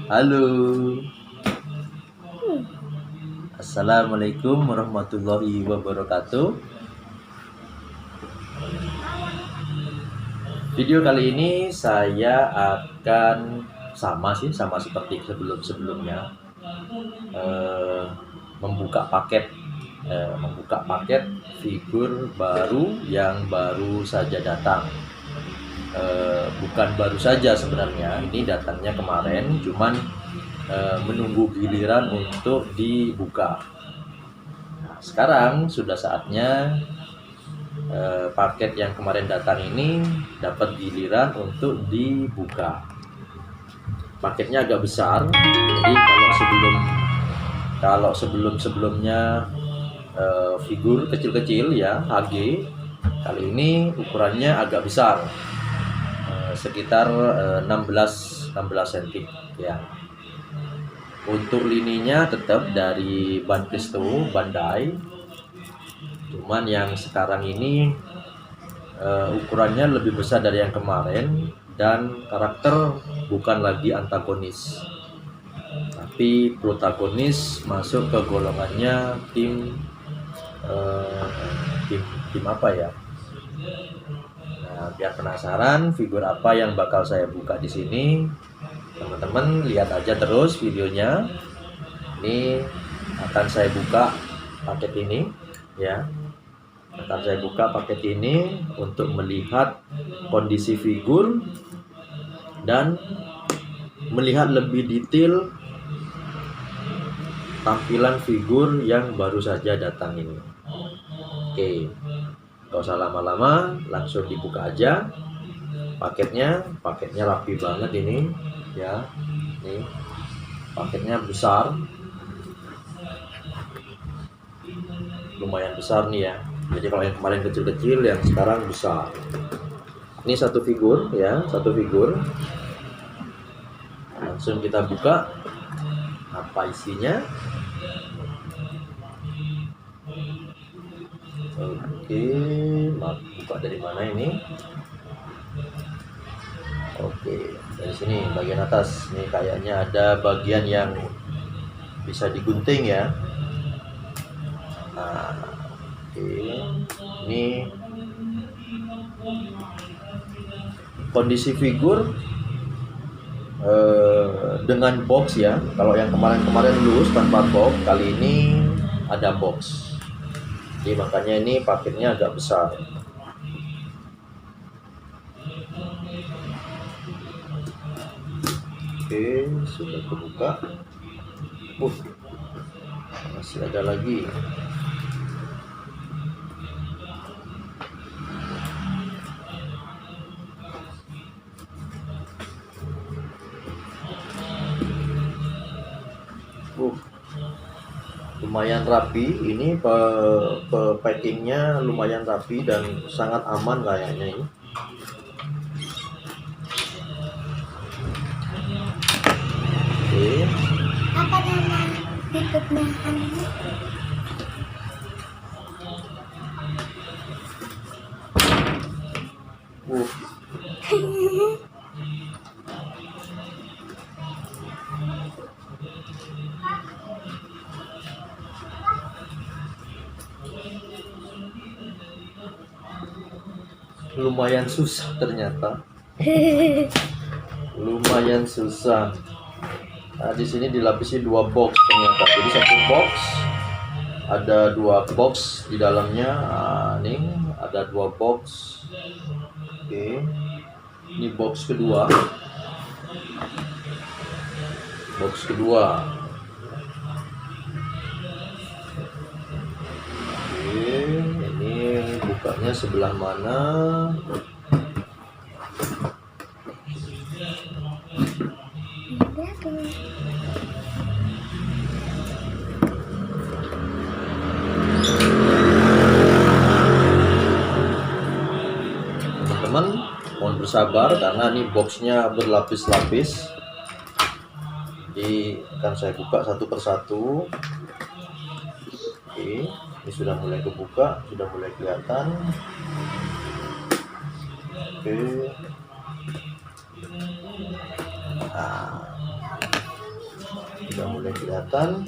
Halo. Assalamualaikum warahmatullahi wabarakatuh. Video kali ini saya akan sama seperti sebelumnya membuka paket figur baru yang baru saja datang. Bukan baru saja sebenarnya, ini datangnya kemarin, cuman menunggu giliran untuk dibuka. Nah, sekarang sudah saatnya paket yang kemarin datang ini dapat giliran untuk dibuka. Paketnya agak besar, jadi kalau sebelumnya figur kecil-kecil ya, HG, kali ini ukurannya agak besar, sekitar 16 cm ya. Untuk lininya tetap dari Ban Presto Bandai, cuman yang sekarang ini ukurannya lebih besar dari yang kemarin, dan karakter bukan lagi antagonis tapi protagonis, masuk ke golongannya tim apa ya. Nah, biar penasaran figur apa yang bakal saya buka di sini, teman-teman lihat aja terus videonya. Ini akan saya buka paket ini ya. Akan saya buka paket ini untuk melihat kondisi figur dan melihat lebih detail tampilan figur yang baru saja datang ini. Oke, gak usah lama-lama, langsung dibuka aja paketnya. Paketnya rapi banget ini ya. Nih, paketnya besar, lumayan besar nih ya. Jadi kalau yang kemarin kecil-kecil, yang sekarang besar. Ini satu figur ya, satu figur. Langsung kita buka apa isinya. Oke, buka dari mana ini? Oke, dari sini bagian atas. Ini kayaknya ada bagian yang bisa digunting ya. Nah, oke. Ini kondisi figur dengan box ya. Kalau yang kemarin loose tanpa box, kali ini ada box. Jadi makanya ini paketnya agak besar. Oke, sudah terbuka. Masih ada lagi. Lumayan rapi ini, packingnya lumayan rapi dan sangat aman kayaknya ini. Oke. Apa nama berikutnya? Lumayan susah ternyata. Lumayan susah. Nah, di sini dilapisi 2 box ternyata. Jadi satu box, ada 2 box di dalamnya. Nah, ini ada 2 box. Oke. Ini box kedua. Box kedua. Oke, ini bukanya sebelah mana? Teman-teman mohon bersabar karena ini boxnya berlapis-lapis. Jadi akan saya buka satu persatu. Oke, ini sudah mulai kebuka, sudah mulai kelihatan. Oke. Nah, Sudah mulai kelihatan.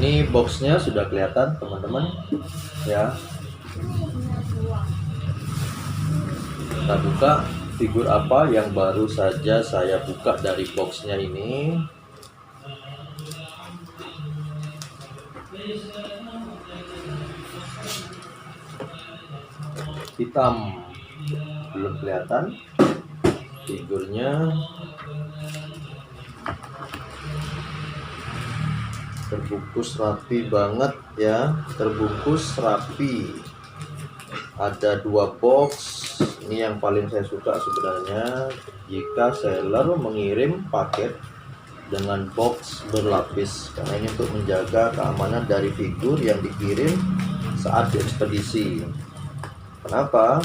Ini boxnya sudah kelihatan teman-teman ya. Kita buka figur apa yang baru saja saya buka dari boxnya ini. Hitam, belum kelihatan figurnya. Terbungkus rapi banget ya, terbungkus rapi. Ada 2 box. Ini yang paling saya suka sebenarnya, jika seller mengirim paket dengan box berlapis, karena ini untuk menjaga keamanan dari figur yang dikirim saat diekspedisi. Kenapa?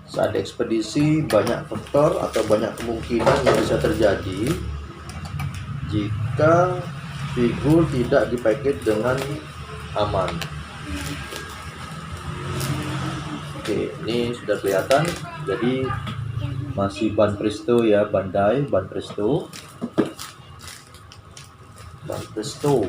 Saat diekspedisi banyak faktor atau banyak kemungkinan yang bisa terjadi jika figur tidak dipaket dengan aman. Oke, ini sudah kelihatan. Jadi masih ban Presto ya, Bandai, ban Presto. Ban Presto.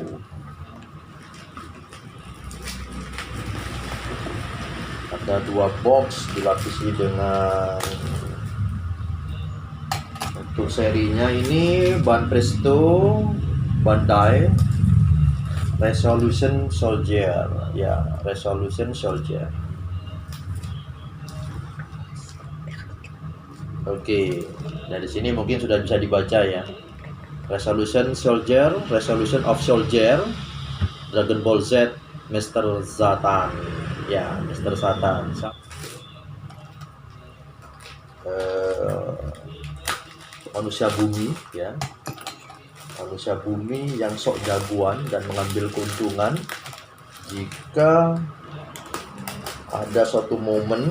Ada 2 box dilapisi dengan, untuk serinya ini ban Presto Bandai Resolution Soldier ya, Resolution Soldier. Oke, dari sini mungkin sudah bisa dibaca ya. Resolution Soldier, Resolution of Soldier, Dragon Ball Z, Mr. Satan. Ya, Mr. Satan. Manusia bumi ya. Manusia bumi yang sok jagoan dan mengambil keuntungan jika ada suatu momen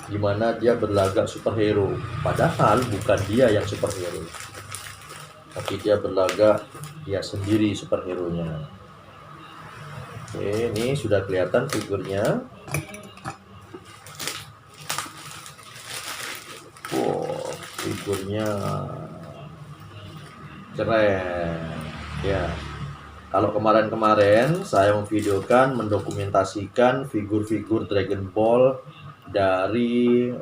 di mana dia berlagak superhero, padahal bukan dia yang superhero, tapi dia berlagak dia sendiri superhero-nya. Oke, ini sudah kelihatan figurnya. Wow, figurnya keren ya. Kalau kemarin-kemarin saya memvideokan, mendokumentasikan figur-figur Dragon Ball dari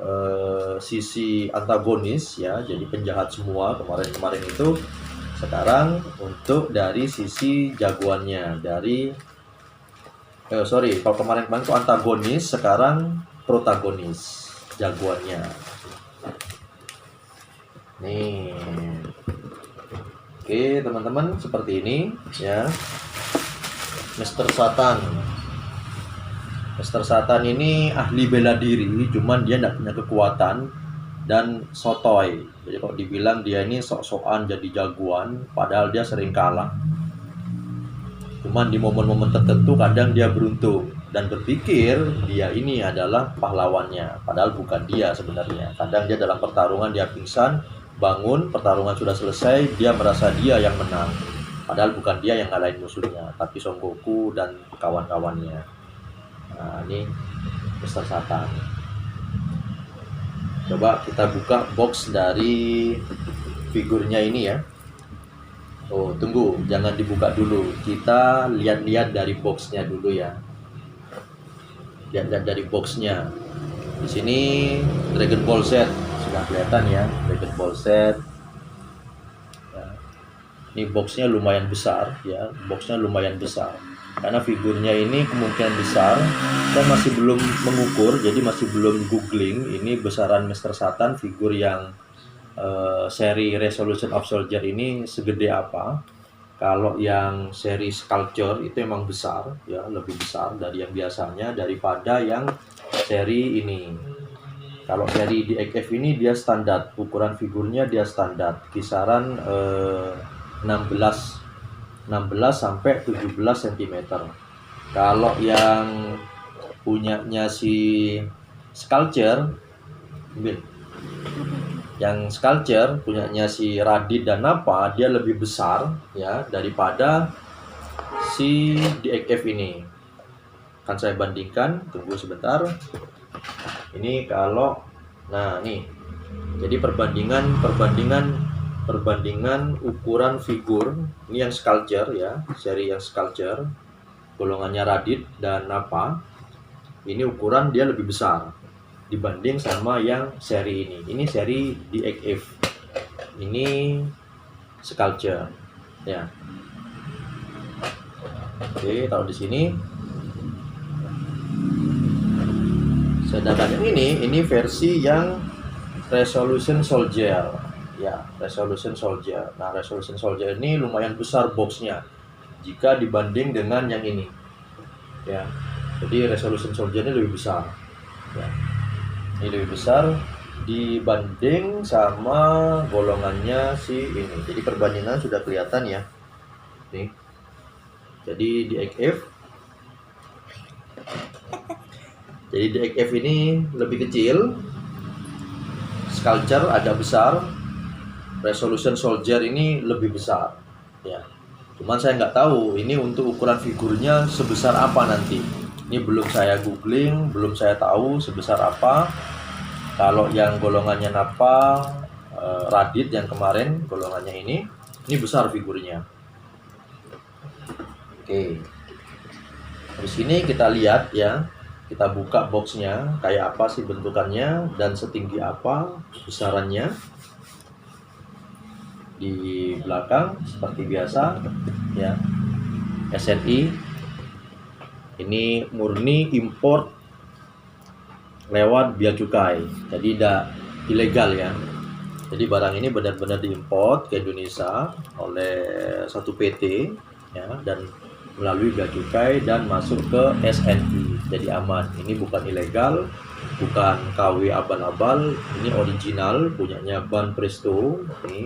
sisi antagonis ya, jadi penjahat semua kemarin-kemarin itu. Sekarang untuk dari sisi jagoannya, dari kalau kemarin-kemarin itu antagonis, sekarang protagonis, jagoannya. Nih. Oke teman-teman, seperti ini ya, Mr. Satan. Mr. Satan ini ahli bela diri, cuman dia tidak punya kekuatan dan sotoy. Jadi kalau dibilang dia ini sok-sokan jadi jagoan, padahal dia sering kalah. Cuman di momen-momen tertentu kadang dia beruntung dan berpikir dia ini adalah pahlawannya, padahal bukan dia sebenarnya. Kadang dia dalam pertarungan dia pingsan, bangun, pertarungan sudah selesai, dia merasa dia yang menang, padahal bukan dia yang ngalahin musuhnya, tapi Son Goku dan kawan-kawannya. Nah, ini Mr. Satan. Coba kita buka box dari figurnya ini ya. Oh, tunggu, jangan dibuka dulu. Kita lihat-lihat dari boxnya dulu ya. Lihat-lihat dari boxnya. Di sini Dragon Ball Z sudah kelihatan ya, Dragon Ball Z. Ya. Ini boxnya lumayan besar ya, boxnya lumayan besar. Karena figurnya ini kemungkinan besar, saya masih belum mengukur, jadi masih belum googling ini besaran Mr. Satan figur yang seri Resolution of Soldier ini segede apa. Kalau yang seri Sculpture itu emang besar ya, lebih besar dari yang biasanya, daripada yang seri ini. Kalau seri DXF ini dia standar, ukuran figurnya dia standar kisaran 16 sampai 17 cm. Kalau yang punyanya si Sculpture, yang Sculpture punyanya si Raditz dan Nappa, dia lebih besar ya daripada si DXF ini. Akan saya bandingkan, tunggu sebentar. Ini kalau, nah nih, jadi perbandingan ukuran figur ini yang sculpture ya, seri yang sculpture, golongannya Radit dan Napa. Ini ukuran dia lebih besar dibanding sama yang seri ini. Ini seri DXF. Ini sculpture ya. Oke, taruh di sini. Sedangkan ini versi yang Resolution Soldier ya, Resolution Soldier. Nah, Resolution Soldier ini lumayan besar boxnya jika dibanding dengan yang ini ya. Jadi Resolution Soldier ini lebih besar ya. Ini lebih besar dibanding sama golongannya si ini. Jadi perbandingan sudah kelihatan ya nih. Jadi DXF ini lebih kecil, sculpture agak besar, Resolution Soldier ini lebih besar ya. Cuman saya nggak tahu ini untuk ukuran figurnya sebesar apa nanti. Ini belum saya googling, belum saya tahu sebesar apa. Kalau yang golongannya Napa, Radit yang kemarin golongannya ini besar figurnya. Oke, di sini kita lihat ya, kita buka boxnya kayak apa sih bentukannya dan setinggi apa besarannya. Di belakang seperti biasa ya, SNI ini murni import lewat bea cukai, jadi tidak ilegal ya. Jadi barang ini benar-benar diimport ke Indonesia oleh satu PT ya, dan melalui bea cukai dan masuk ke SNI, jadi aman. Ini bukan ilegal, bukan KW abal-abal, ini original punyanya Ban Presto. Ini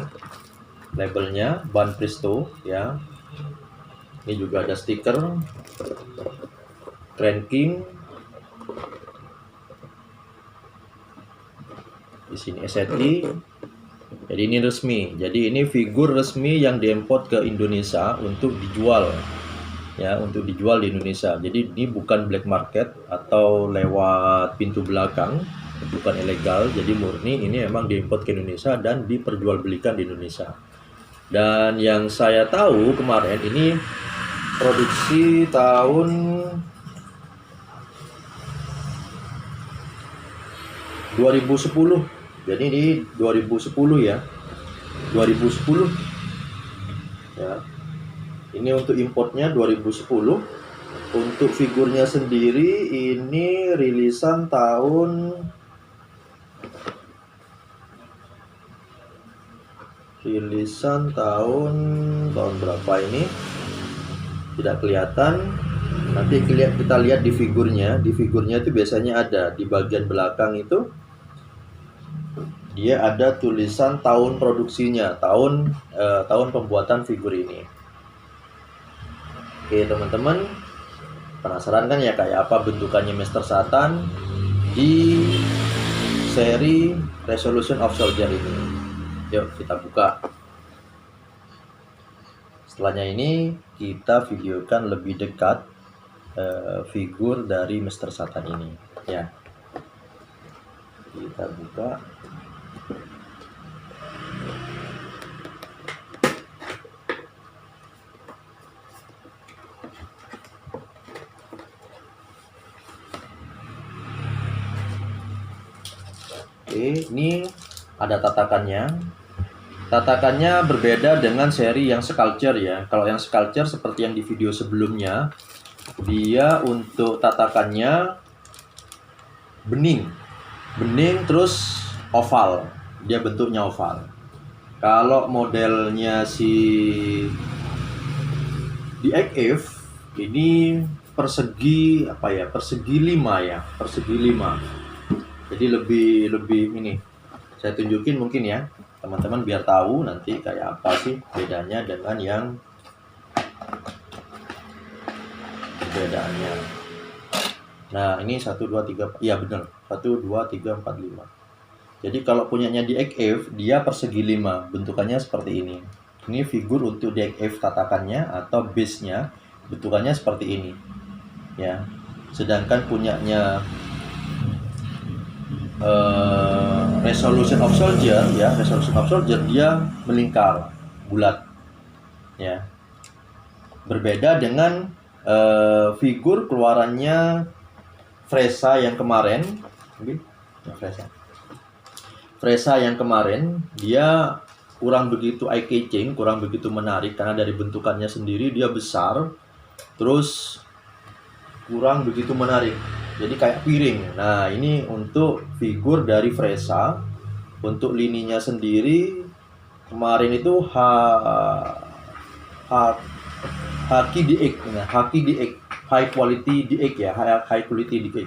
labelnya Ban Presto ya. Ini juga ada stiker cranking. Di sini SNI. Jadi ini resmi. Jadi ini figur resmi yang diimport ke Indonesia untuk dijual ya, untuk dijual di Indonesia. Jadi ini bukan black market atau lewat pintu belakang, bukan ilegal. Jadi murni ini memang diimport ke Indonesia dan diperjualbelikan di Indonesia. Dan yang saya tahu kemarin ini produksi tahun 2010. Jadi ini 2010 ya. 2010 ya. Ini untuk importnya 2010. Untuk figurnya sendiri ini rilisan tahun berapa ini? Tidak kelihatan. Nanti kita lihat di figurnya. Di figurnya itu biasanya ada di bagian belakang itu dia ada tulisan tahun produksinya, tahun pembuatan figur ini. Oke teman-teman, penasaran kan ya kayak apa bentukannya Mr. Satan di seri Resolution of Soldier ini. Yuk kita buka. Setelahnya ini kita videokan lebih dekat figur dari Mr. Satan ini ya. Kita buka. Oke, ini ada tatakannya. Tatakannya berbeda dengan seri yang sculpture ya. Kalau yang sculpture seperti yang di video sebelumnya, dia untuk tatakannya bening terus oval. Dia bentuknya oval. Kalau modelnya si DXF ini persegi apa ya? Persegi 5 ya, persegi 5. Jadi lebih ini. Saya tunjukin mungkin ya, teman-teman biar tahu nanti kayak apa sih bedanya dengan yang perbedaannya. Nah, ini 1 2 3. Iya benar. 1 2 3 4 5. Jadi kalau punyanya DXF, dia persegi 5, bentukannya seperti ini. Ini figur untuk DXF tatakannya atau base-nya bentukannya seperti ini. Ya. Sedangkan punyanya resolution of soldier ya, resolution of soldier dia melingkar bulat ya. Berbeda dengan figur keluarannya Fresa yang kemarin. Fresa yang kemarin dia kurang begitu eye catching, kurang begitu menarik karena dari bentukannya sendiri dia besar, terus kurang begitu menarik. Jadi kayak piring. Nah, ini untuk figur dari Fresa. Untuk lininya sendiri kemarin itu Haki DX, nah, Haki DX, high quality DX ya, high quality DX.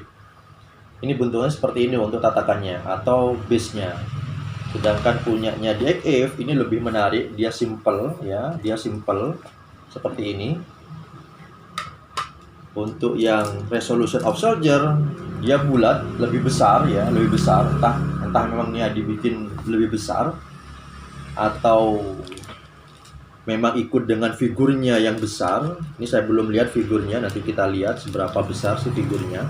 Ini bentuknya seperti ini untuk tatakannya atau base-nya. Sedangkan punyanya DXF ini lebih menarik, dia simple ya, dia simple seperti ini. Untuk yang resolution of soldier dia bulat, lebih besar ya, lebih besar. Entah memang dia dibikin lebih besar atau memang ikut dengan figurnya yang besar. Ini saya belum lihat figurnya, nanti kita lihat seberapa besar sih figurnya.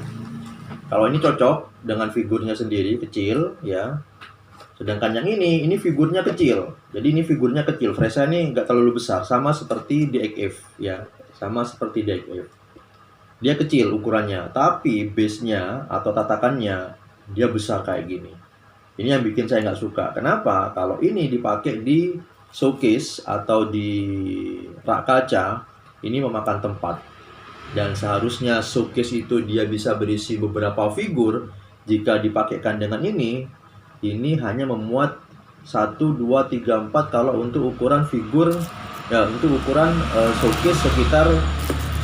Kalau ini cocok dengan figurnya sendiri kecil ya. Sedangkan yang ini figurnya kecil. Jadi ini figurnya kecil. Fresa ini nggak terlalu besar, sama seperti DXF ya, sama seperti DXF. Dia kecil ukurannya, tapi base-nya atau tatakannya dia besar kayak gini. Ini yang bikin saya nggak suka. Kenapa? Kalau ini dipakai di showcase atau di rak kaca, ini memakan tempat. Dan seharusnya showcase itu dia bisa berisi beberapa figur. Jika dipakaikan dengan ini hanya memuat 1, 2, 3, 4 kalau untuk ukuran figur ya, untuk ukuran showcase sekitar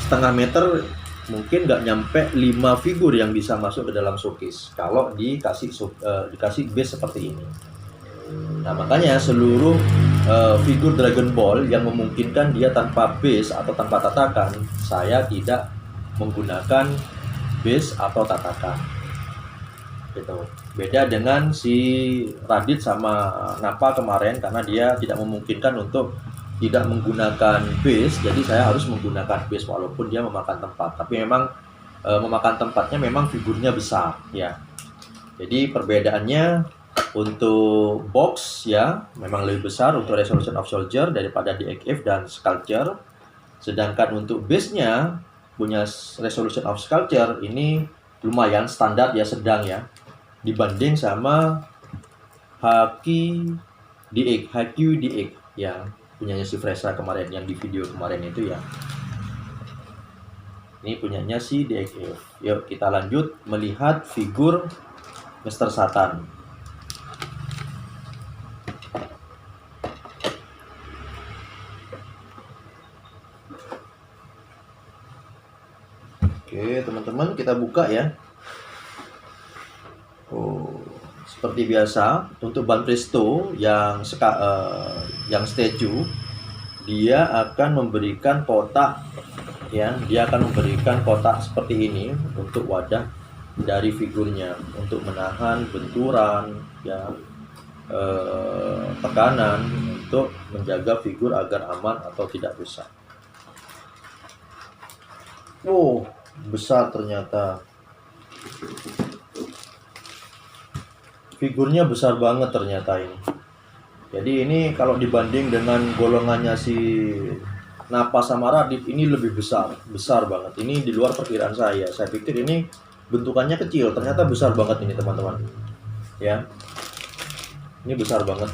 setengah meter. Mungkin nggak nyampe 5 figur yang bisa masuk ke dalam showcase kalau dikasih base seperti ini. Nah, makanya seluruh figur Dragon Ball yang memungkinkan dia tanpa base atau tanpa tatakan, saya tidak menggunakan base atau tatakan. Gitu. Beda dengan si Raditz sama Nappa kemarin, karena dia tidak memungkinkan untuk tidak menggunakan base, jadi saya harus menggunakan base walaupun dia memakan tempat. Tapi memang memakan tempatnya memang figurnya besar ya. Jadi perbedaannya untuk box ya memang lebih besar untuk resolution of soldier daripada DXF dan sculpture. Sedangkan untuk base-nya punya resolution of sculpture ini lumayan standar ya, sedang ya, dibanding sama Haki DX ya, punyanya si Fresa kemarin yang di video kemarin itu ya. Ini punyanya si DXF. Yuk kita lanjut melihat figur Mr. Satan. Oke teman-teman, kita buka ya. Seperti biasa untuk Ban Presto yang statue, dia akan memberikan kotak ya, dia akan memberikan kotak seperti ini untuk wadah dari figurnya untuk menahan benturan ya, tekanan, untuk menjaga figur agar aman atau tidak rusak. Besar ternyata. Figurnya besar banget ternyata ini. Jadi ini kalau dibanding dengan golongannya si Nappa sama Raditz, ini lebih besar banget. Ini di luar perkiraan saya. Saya pikir ini bentukannya kecil, ternyata besar banget ini teman-teman. Ya, ini besar banget.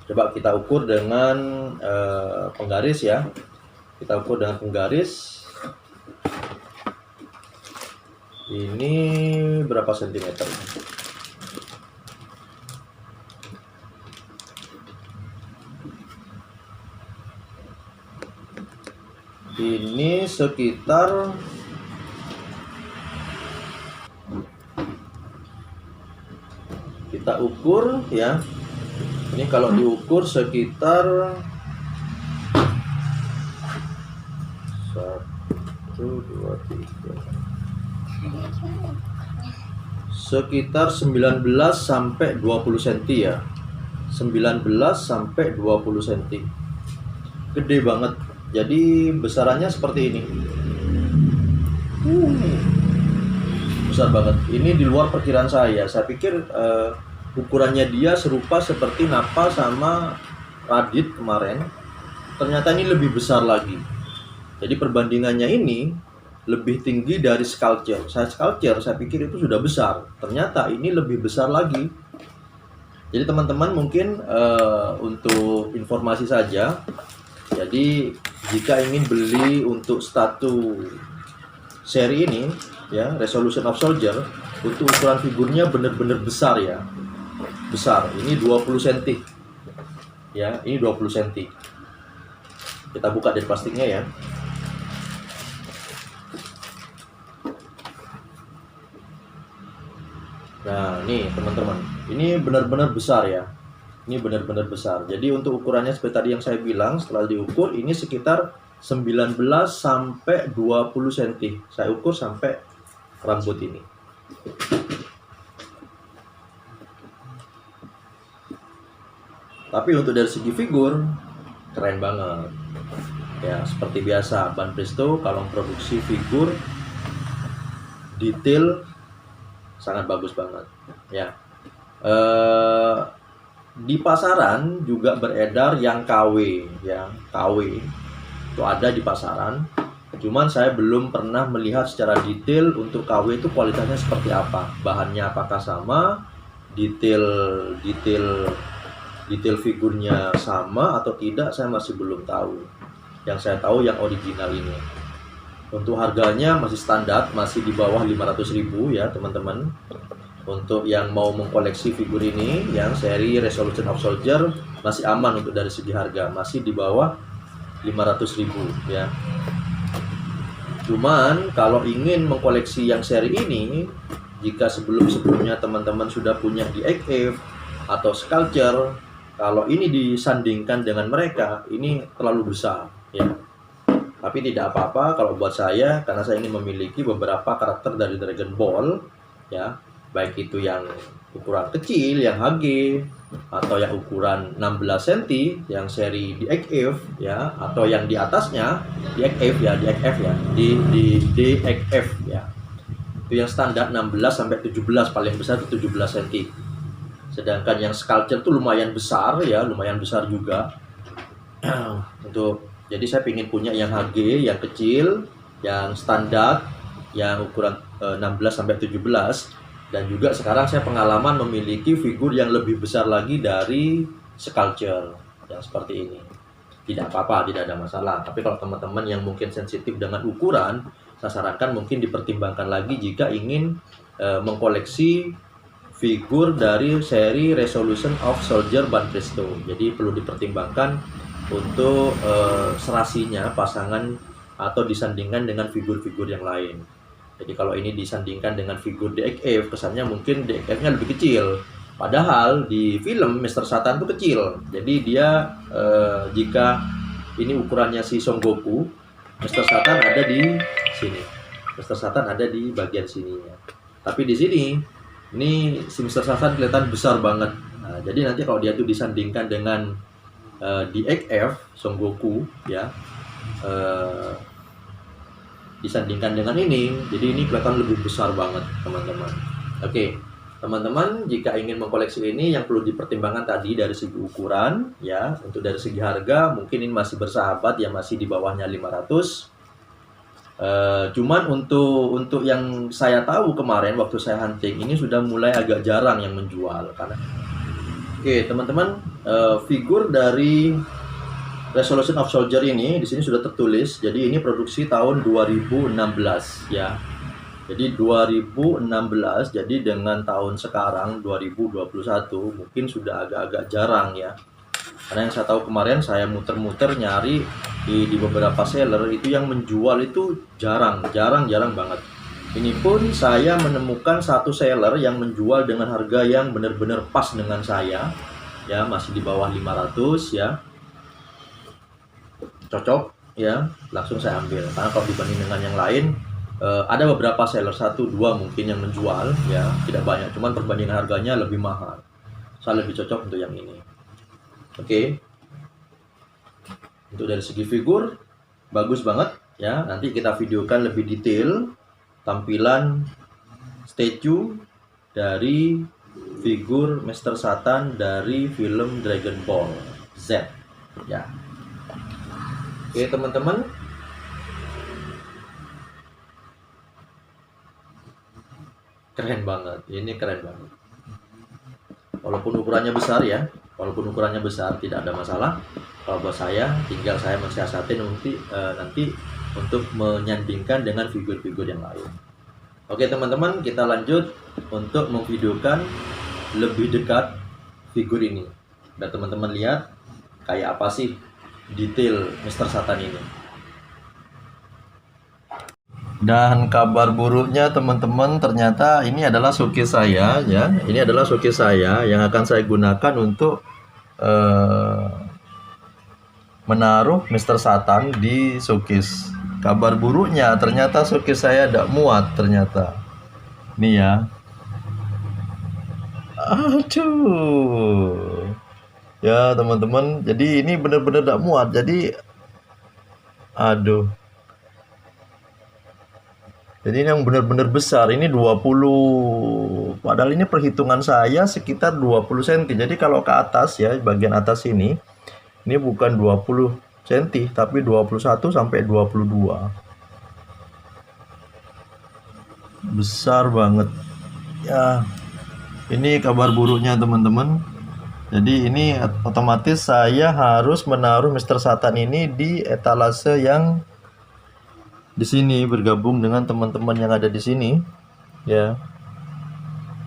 Coba kita ukur dengan penggaris ya. Kita ukur dengan penggaris. Ini berapa sentimeter? Ini sekitar kita ukur ya. Ini kalau diukur sekitar 1, 2, 3 sekitar 19 sampai 20 cm ya. 19 sampai 20 cm. Gede banget. Jadi besarannya seperti ini. besar banget. Ini di luar perkiraan saya. Saya pikir ukurannya dia serupa seperti Nappa sama Radit kemarin. Ternyata ini lebih besar lagi. Jadi perbandingannya ini lebih tinggi dari Sculpture. Saya pikir itu sudah besar. Ternyata ini lebih besar lagi. Jadi teman-teman mungkin untuk informasi saja. Jadi jika ingin beli untuk satu seri ini, ya, Resolution of Soldier, untuk ukuran figurnya benar-benar besar ya. Besar. Ini 20 cm. Ya, ini 20 cm. Kita buka dari plastiknya ya. Nah, nih teman-teman. Ini benar-benar besar ya. Ini benar-benar besar. Jadi untuk ukurannya seperti tadi yang saya bilang, setelah diukur ini sekitar 19 sampai 20 cm. Saya ukur sampai rambut ini. Tapi untuk dari segi figur keren banget. Ya, seperti biasa Ban Presto kalau produksi figur detail sangat bagus banget. Ya. Di pasaran juga beredar yang KW, ya, KW. Itu ada di pasaran. Cuman saya belum pernah melihat secara detail untuk KW itu kualitasnya seperti apa. Bahannya apakah sama, detail figurnya sama atau tidak, saya masih belum tahu. Yang saya tahu yang original ini. Untuk harganya masih standar, masih di bawah 500.000 ya teman-teman. Untuk yang mau mengkoleksi figur ini, yang seri Resolution of Soldier, masih aman untuk dari segi harga, masih di bawah 500.000 ya. Cuman kalau ingin mengkoleksi yang seri ini, jika sebelumnya teman-teman sudah punya DXF atau Sculpture, kalau ini disandingkan dengan mereka, ini terlalu besar ya. Tapi tidak apa-apa kalau buat saya, karena saya ingin memiliki beberapa karakter dari Dragon Ball ya, baik itu yang ukuran kecil, yang HG, atau yang ukuran 16 cm, yang seri DXF ya, atau yang di atasnya DXF ya, di DXF ya. Itu yang standar 16 sampai 17, paling besar itu 17 cm. Sedangkan yang Sculpture itu lumayan besar ya, lumayan besar juga. Jadi saya ingin punya yang HG, yang kecil, yang standar, yang ukuran 16 sampai 17. Dan juga sekarang saya pengalaman memiliki figur yang lebih besar lagi dari Sculpture, yang seperti ini. Tidak apa-apa, tidak ada masalah. Tapi kalau teman-teman yang mungkin sensitif dengan ukuran, saya sarankan mungkin dipertimbangkan lagi jika ingin mengkoleksi figur dari seri Resolution of Soldier Ban Presto. Jadi perlu dipertimbangkan untuk serasinya, pasangan atau disandingkan dengan figur-figur yang lain. Jadi kalau ini disandingkan dengan figur DXF, kesannya mungkin DXF-nya lebih kecil. Padahal di film Mr. Satan itu kecil. Jadi dia jika ini ukurannya si Son Goku, Mr. Satan ada di sini. Mr. Satan ada di bagian sininya. Tapi di sini ini si Mr. Satan kelihatan besar banget. Nah, jadi nanti kalau dia itu disandingkan dengan DXF Son Goku ya, disandingkan dengan ini, jadi ini kelihatan lebih besar banget teman-teman. Oke, teman-teman jika ingin mengkoleksi ini, yang perlu dipertimbangkan tadi dari segi ukuran ya. Untuk dari segi harga mungkin ini masih bersahabat ya, masih di bawahnya 500. Cuman untuk yang saya tahu kemarin waktu saya hunting, ini sudah mulai agak jarang yang menjual karena. Oke teman-teman, figur dari Resolution of Soldier ini di sini sudah tertulis. Jadi ini produksi tahun 2016 ya. Jadi 2016, jadi dengan tahun sekarang 2021 mungkin sudah agak-agak jarang ya. Karena yang saya tahu kemarin saya muter-muter nyari di beberapa seller itu yang menjual itu jarang banget. Ini pun saya menemukan satu seller yang menjual dengan harga yang benar-benar pas dengan saya ya, masih di bawah 500 ya. Cocok ya, langsung saya ambil. Karena kalau dibanding dengan yang lain ada beberapa seller 1-2 mungkin yang menjual ya, tidak banyak, cuman perbandingan harganya lebih mahal. Saya lebih cocok untuk yang ini. Oke. Untuk dari segi figur bagus banget ya. Nanti kita videokan lebih detail tampilan statue dari figur Mr. Satan dari film Dragon Ball Z ya. Oke teman-teman, keren banget, ini keren banget. Walaupun ukurannya besar ya, walaupun ukurannya besar tidak ada masalah. Kalau buat saya, tinggal saya mensiasati nanti untuk menyandingkan dengan figur-figur yang lain. Oke teman-teman, kita lanjut untuk memvideokan lebih dekat figur ini. Dan teman-teman lihat kayak apa sih detail Mr. Satan ini. Dan kabar buruknya teman-teman, ternyata ini adalah showcase saya ya. Ini adalah showcase saya yang akan saya gunakan untuk menaruh Mr. Satan di showcase. Kabar buruknya ternyata showcase saya tidak muat ternyata. Nih ya. Aduh. Ya teman-teman, jadi ini benar-benar tidak muat. Jadi aduh. Jadi ini yang benar-benar besar, ini 20. Padahal ini perhitungan saya sekitar 20 cm. Jadi kalau ke atas ya, bagian atas ini bukan 20 cm, tapi 21 sampai 22. Besar banget. Ya, ini kabar buruknya teman-teman. Jadi ini otomatis saya harus menaruh Mr. Satan ini di etalase yang di sini, bergabung dengan teman-teman yang ada di sini ya,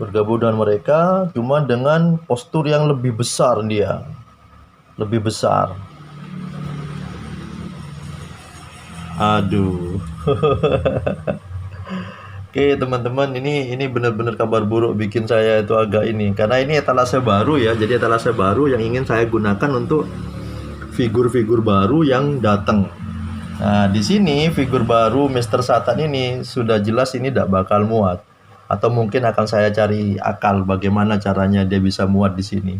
bergabung dengan mereka, cuma dengan postur yang lebih besar, dia lebih besar. Aduh. Oke teman-teman, ini benar-benar kabar buruk bikin saya itu agak ini, karena ini etalase baru ya. Jadi etalase baru yang ingin saya gunakan untuk figur-figur baru yang datang. Nah, di sini figur baru Mr. Satan ini sudah jelas ini tidak bakal muat, atau mungkin akan saya cari akal bagaimana caranya dia bisa muat di sini.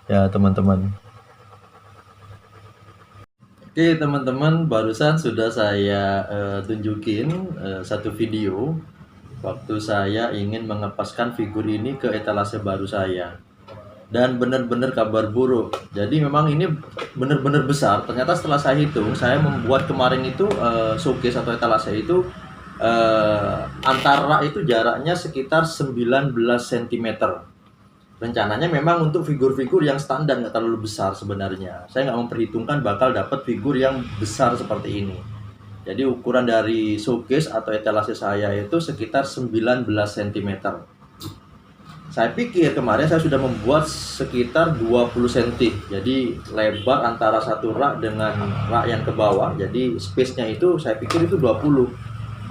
Ya, teman-teman. Oke, teman-teman, barusan sudah saya tunjukin satu video waktu saya ingin mengepaskan figur ini ke etalase baru saya. Dan benar-benar kabar buruk. Jadi memang ini benar-benar besar. Ternyata setelah saya hitung, saya membuat kemarin itu showcase atau etalase itu antara itu jaraknya sekitar 19 cm. Rencananya memang untuk figur-figur yang standar, nggak terlalu besar sebenarnya. Saya nggak memperhitungkan bakal dapat figur yang besar seperti ini. Jadi ukuran dari showcase atau etalase saya itu sekitar 19 cm. Saya pikir kemarin saya sudah membuat sekitar 20 cm. Jadi lebar antara satu rak dengan rak yang ke bawah. Jadi space-nya itu saya pikir itu 20.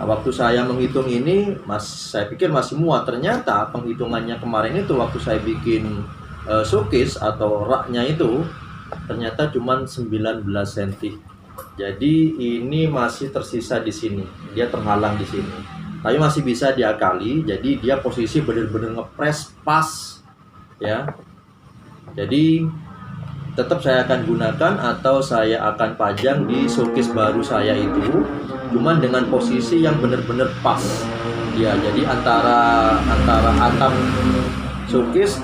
Nah, waktu saya menghitung ini, saya pikir masih muat. Ternyata penghitungannya kemarin itu waktu saya bikin showcase atau raknya itu ternyata cuma 19 cm. Jadi ini masih tersisa di sini. Dia terhalang di sini. Tapi masih bisa diakali, jadi dia posisi benar-benar ngepres pas ya. Jadi tetap saya akan gunakan atau saya akan pajang di showcase baru saya itu, cuman dengan posisi yang benar-benar pas ya. Jadi antara atap showcase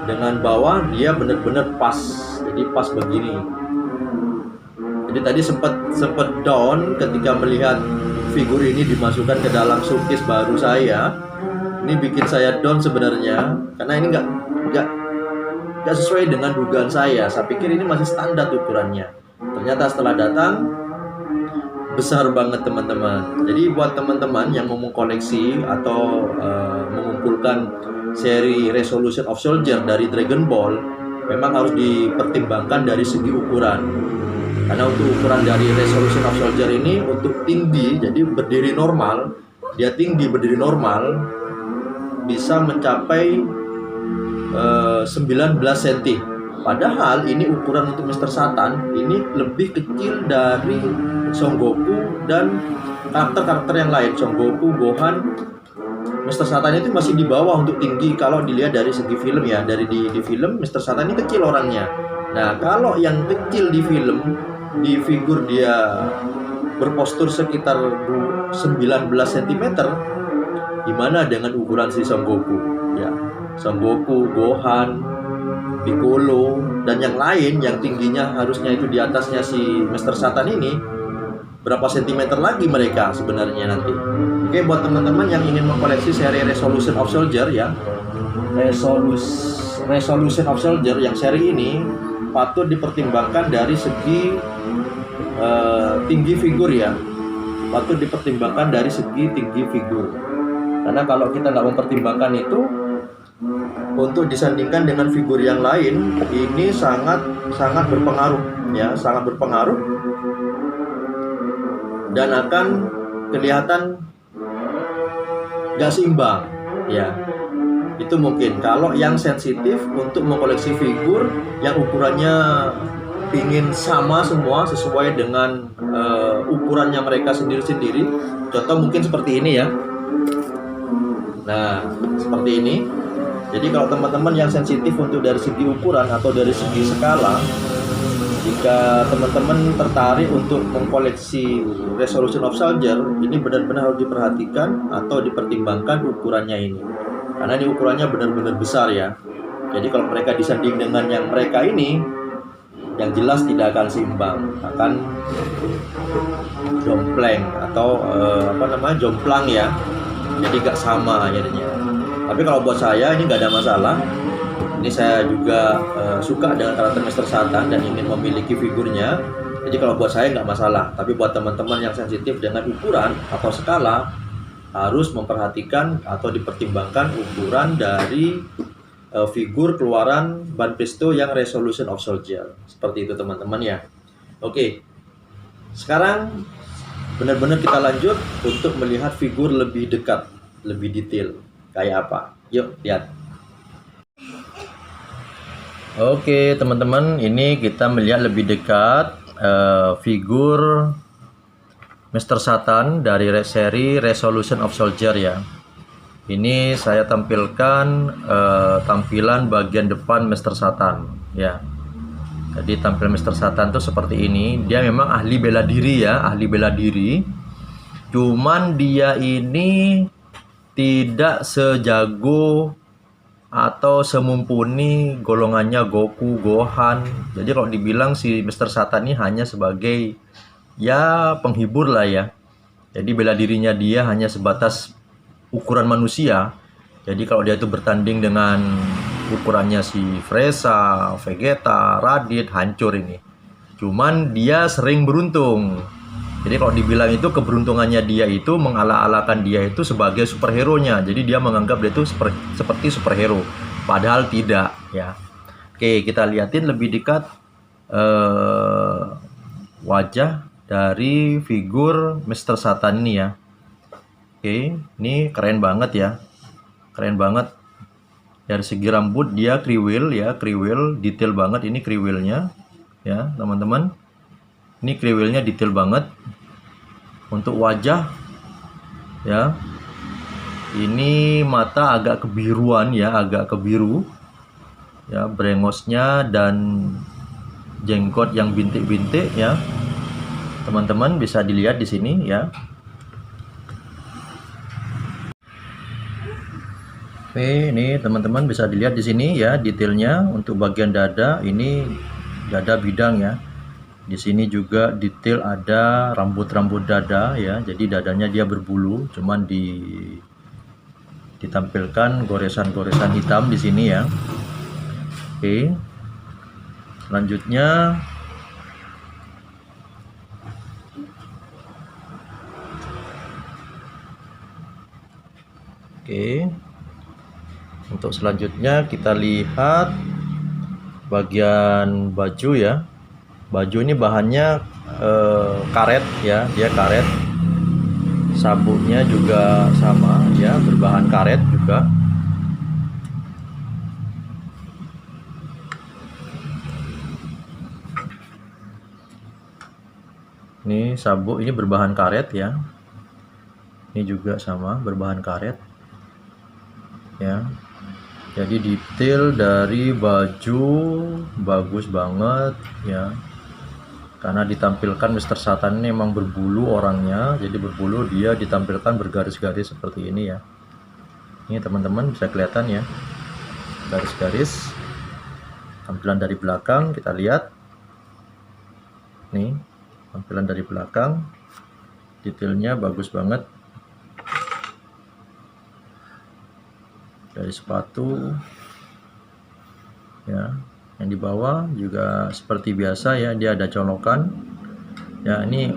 dengan bawah dia benar-benar pas, jadi pas begini. Jadi tadi sempat down ketika melihat figur ini dimasukkan ke dalam showcase baru saya. Ini bikin saya down sebenarnya, karena ini nggak sesuai dengan dugaan saya. Saya pikir ini masih standar ukurannya. Ternyata setelah datang besar banget teman-teman. Jadi buat teman-teman yang mau mengkoleksi atau mengumpulkan seri Resolution of Soldier dari Dragon Ball, memang harus dipertimbangkan dari segi ukuran. Karena untuk ukuran dari Resolution of Soldier ini untuk tinggi, jadi berdiri normal, dia tinggi berdiri normal bisa mencapai 19 cm. Padahal ini ukuran untuk Mr. Satan ini lebih kecil dari Son Goku dan karakter-karakter yang lain. Son Goku, Gohan, Mr. Satan itu masih di bawah untuk tinggi kalau dilihat dari segi film ya. Dari di film Mr. Satan ini kecil orangnya. Nah, kalau yang kecil di film, di figur dia berpostur sekitar 19 cm, Gimana dengan ukuran si Son Goku? Ya, Son Goku, Gohan, Piccolo, dan yang lain yang tingginya harusnya itu di atasnya si Mr. Satan ini, berapa sentimeter lagi mereka sebenarnya nanti. Oke, buat teman-teman yang ingin mengkoleksi seri Resolution of Soldier ya, Resolution of Soldier yang seri ini patut dipertimbangkan dari segi tinggi figur ya, patut dipertimbangkan dari segi tinggi figur. Karena kalau kita nggak mempertimbangkan itu, untuk disandingkan dengan figur yang lain, ini sangat berpengaruh ya, sangat berpengaruh, dan akan kelihatan nggak seimbang ya. Itu mungkin kalau yang sensitif untuk mengkoleksi figur yang ukurannya ingin sama semua sesuai dengan ukurannya mereka sendiri-sendiri. Contoh mungkin seperti ini ya. Nah, seperti ini. Jadi kalau teman-teman yang sensitif untuk dari segi ukuran atau dari segi skala, jika teman-teman tertarik untuk mengkoleksi Resolution of Soldier, ini benar-benar harus diperhatikan atau dipertimbangkan ukurannya ini. Karena ini ukurannya benar-benar besar ya. Jadi kalau mereka disanding dengan yang mereka ini, yang jelas tidak akan seimbang, akan jomplang atau jomplang ya. Jadi gak sama jadinya. Tapi kalau buat saya ini gak ada masalah. Ini saya juga suka dengan karakter Mr. Satan dan ingin memiliki figurnya. Jadi kalau buat saya nggak masalah. Tapi buat teman-teman yang sensitif dengan ukuran atau skala, harus memperhatikan atau dipertimbangkan ukuran dari figur keluaran Ban Presto yang Resolution of Soldier. Seperti itu teman-teman ya. Oke, sekarang benar-benar kita lanjut untuk melihat figur lebih dekat, lebih detail. Kayak apa? Yuk lihat. Oke teman-teman, ini kita melihat lebih dekat figur Mr. Satan dari seri Resolution of Soldier ya. Ini saya tampilkan tampilan bagian depan Mr. Satan ya. Jadi tampil Mr. Satan tuh seperti ini. Dia memang ahli bela diri ya, ahli bela diri. Cuman dia ini tidak sejago atau semumpuni golongannya Goku, Gohan. Jadi kalau dibilang si Mr. Satan ini hanya sebagai ya penghibur lah ya. Jadi bela dirinya dia hanya sebatas ukuran manusia. Jadi kalau dia itu bertanding dengan ukurannya si Frieza, Vegeta, Raditz, hancur ini. Cuman dia sering beruntung. Jadi kalau dibilang itu keberuntungannya dia itu mengala-alakan dia itu sebagai superhero-nya. Jadi dia menganggap dia itu seperti superhero. Padahal tidak ya. Oke, kita lihatin lebih dekat wajah dari figur Mr. Satan ini ya. Oke, ini keren banget ya. Keren banget. Dari segi rambut dia kriwil ya, kriwil detail banget ini kriwilnya ya, teman-teman. Ini kriwilnya detail banget. Untuk wajah ya. Ini mata agak kebiruan ya, agak kebiru. Ya, brengosnya dan jenggot yang bintik-bintik ya. Teman-teman bisa dilihat di sini ya. Oke, ini teman-teman bisa dilihat di sini ya detailnya. Untuk bagian dada ini dada bidang ya. Di sini juga detail ada rambut-rambut dada ya. Jadi dadanya dia berbulu, cuman ditampilkan goresan-goresan hitam di sini ya. Oke. Selanjutnya oke. Untuk selanjutnya kita lihat bagian baju ya. Baju ini bahannya karet ya, dia karet. Sabuknya juga sama ya, berbahan karet juga. Ini sabuk ini berbahan karet ya. Ini juga sama, berbahan karet. Ya. Jadi detail dari baju bagus banget ya. Karena ditampilkan Mr. Satan ini memang berbulu orangnya, jadi berbulu dia ditampilkan bergaris-garis seperti ini ya. Ini teman-teman bisa kelihatan ya, garis-garis. Tampilan dari belakang kita lihat. Nih, tampilan dari belakang. Detailnya bagus banget. Dari sepatu. Ya, yang di bawah juga seperti biasa ya, dia ada colokan. Ya, ini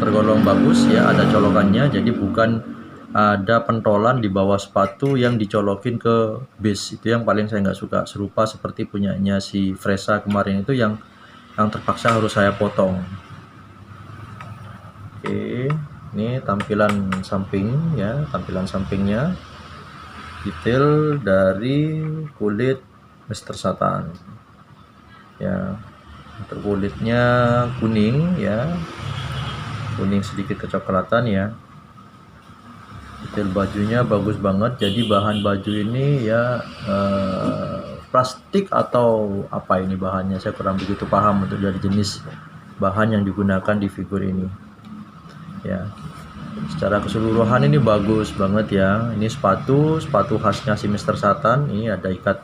tergolong bagus ya, ada colokannya. Jadi bukan ada pentolan di bawah sepatu yang dicolokin ke base. Itu yang paling saya nggak suka, serupa seperti punyanya si Fresa kemarin itu yang terpaksa harus saya potong. Oke, ini tampilan samping ya, tampilan sampingnya. Detail dari kulit Mr. Satan ya, untuk kulitnya kuning ya, kuning sedikit kecoklatan ya. Detail bajunya bagus banget. Jadi bahan baju ini ya plastik atau apa ini bahannya, saya kurang begitu paham untuk dari jenis bahan yang digunakan di figur ini ya. Secara keseluruhan ini bagus banget ya. Ini sepatu khasnya si Mr. Satan. Ini ada ikat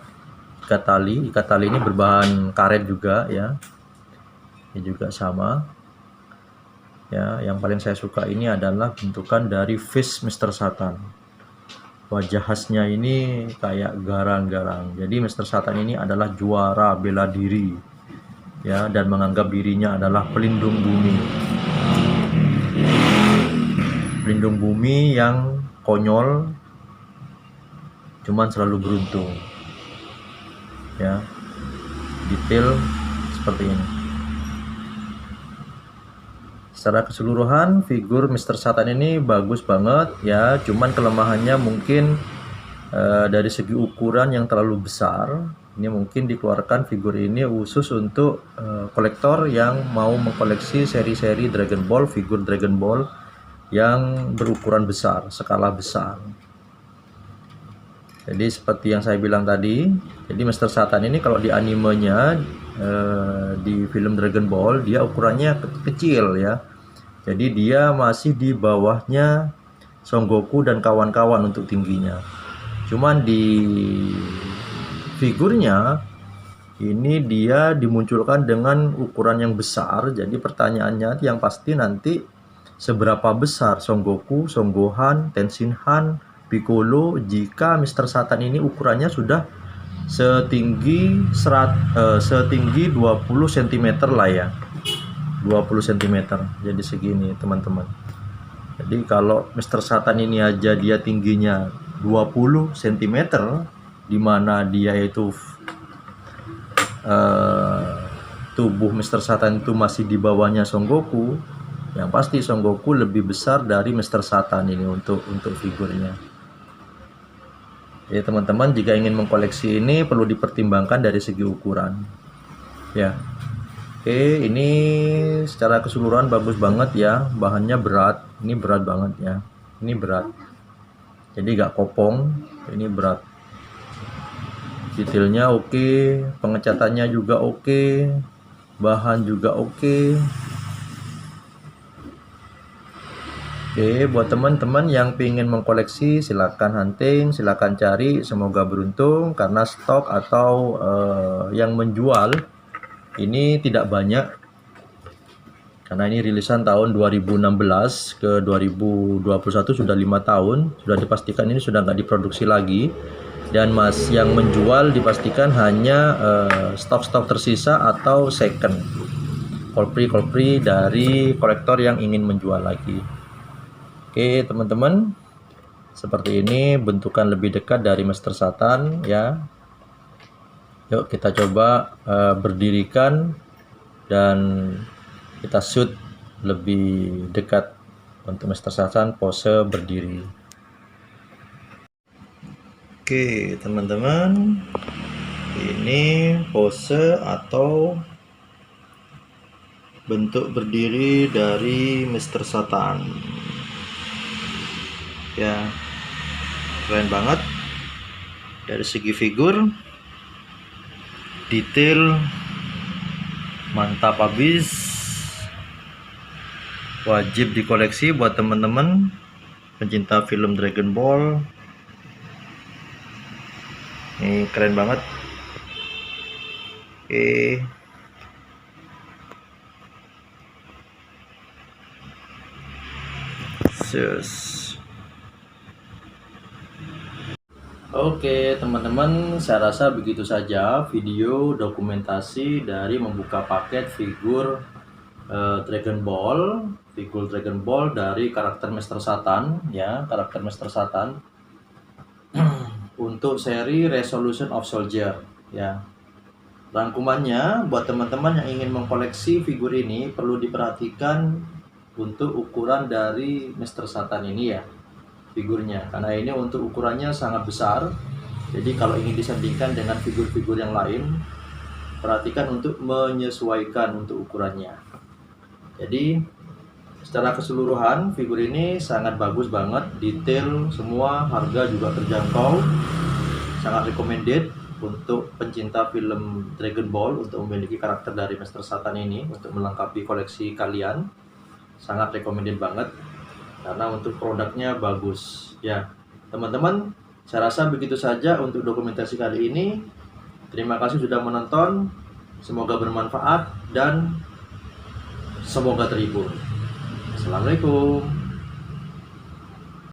tali ini berbahan karet juga ya. Ini juga sama ya. Yang paling saya suka ini adalah bentukan dari face Mr. Satan. Wajah khasnya ini kayak garang-garang. Jadi Mr. Satan ini adalah juara bela diri ya, dan menganggap dirinya adalah pelindung bumi. Pelindung bumi yang konyol, cuman selalu beruntung ya. Detail seperti ini. Secara keseluruhan figur Mr. Satan ini bagus banget ya, cuman kelemahannya mungkin dari segi ukuran yang terlalu besar. Ini mungkin dikeluarkan figur ini khusus untuk kolektor yang mau mengkoleksi seri-seri Dragon Ball, figur Dragon Ball yang berukuran besar, skala besar. Jadi seperti yang saya bilang tadi, jadi Mr. Satan ini kalau di animenya di film Dragon Ball dia ukurannya kecil ya. Jadi dia masih di bawahnya Son Goku dan kawan-kawan untuk tingginya. Cuman di figurnya ini dia dimunculkan dengan ukuran yang besar. Jadi pertanyaannya yang pasti nanti, seberapa besar Son Goku, Son Gohan, Tenshin Han, Piccolo jika Mr. Satan ini ukurannya sudah setinggi 20 cm lah ya. 20 cm. Jadi segini teman-teman. Jadi kalau Mr. Satan ini aja dia tingginya 20 cm, dimana dia itu tubuh Mr. Satan itu masih di bawahnya Son Goku, yang pasti Son Goku lebih besar dari Mr. Satan ini untuk figurnya. Ya teman-teman, jika ingin mengkoleksi ini perlu dipertimbangkan dari segi ukuran ya. Oke, ini secara keseluruhan bagus banget ya. Bahannya berat, ini berat banget ya. Ini berat, jadi gak kopong, ini berat. Detailnya oke, pengecatannya juga oke, bahan juga oke. Oke, buat teman-teman yang ingin mengkoleksi silakan hunting, silakan cari, semoga beruntung karena stok atau yang menjual ini tidak banyak. Karena ini rilisan tahun 2016 ke 2021, sudah 5 tahun, sudah dipastikan ini sudah nggak diproduksi lagi. Dan yang menjual dipastikan hanya stok-stok tersisa atau second, kolpri dari kolektor yang ingin menjual lagi. Oke teman-teman, seperti ini bentukan lebih dekat dari Mr. Satan ya. Yuk kita coba berdirikan dan kita shoot lebih dekat untuk Mr. Satan pose berdiri. Oke teman-teman, ini pose atau bentuk berdiri dari Mr. Satan ya. Keren banget dari segi figur, detail mantap habis, wajib dikoleksi buat teman-teman pencinta film Dragon Ball. Ini keren banget. Oke. Oke teman-teman, saya rasa begitu saja video dokumentasi dari membuka paket figur Dragon Ball dari karakter Master Satan ya, karakter Master Satan untuk seri Resolution of Soldier ya. Rangkumannya buat teman-teman yang ingin mengkoleksi figur ini perlu diperhatikan untuk ukuran dari Master Satan ini ya, figurnya, karena ini untuk ukurannya sangat besar. Jadi kalau ingin disandingkan dengan figur-figur yang lain, perhatikan untuk menyesuaikan untuk ukurannya. Jadi secara keseluruhan figur ini sangat bagus banget, detail semua, harga juga terjangkau, sangat recommended untuk pencinta film Dragon Ball untuk memiliki karakter dari Master Satan ini untuk melengkapi koleksi kalian. Sangat recommended banget karena untuk produknya bagus ya. Teman-teman, saya rasa begitu saja untuk dokumentasi kali ini. Terima kasih sudah menonton. Semoga bermanfaat dan semoga terhibur. Assalamualaikum.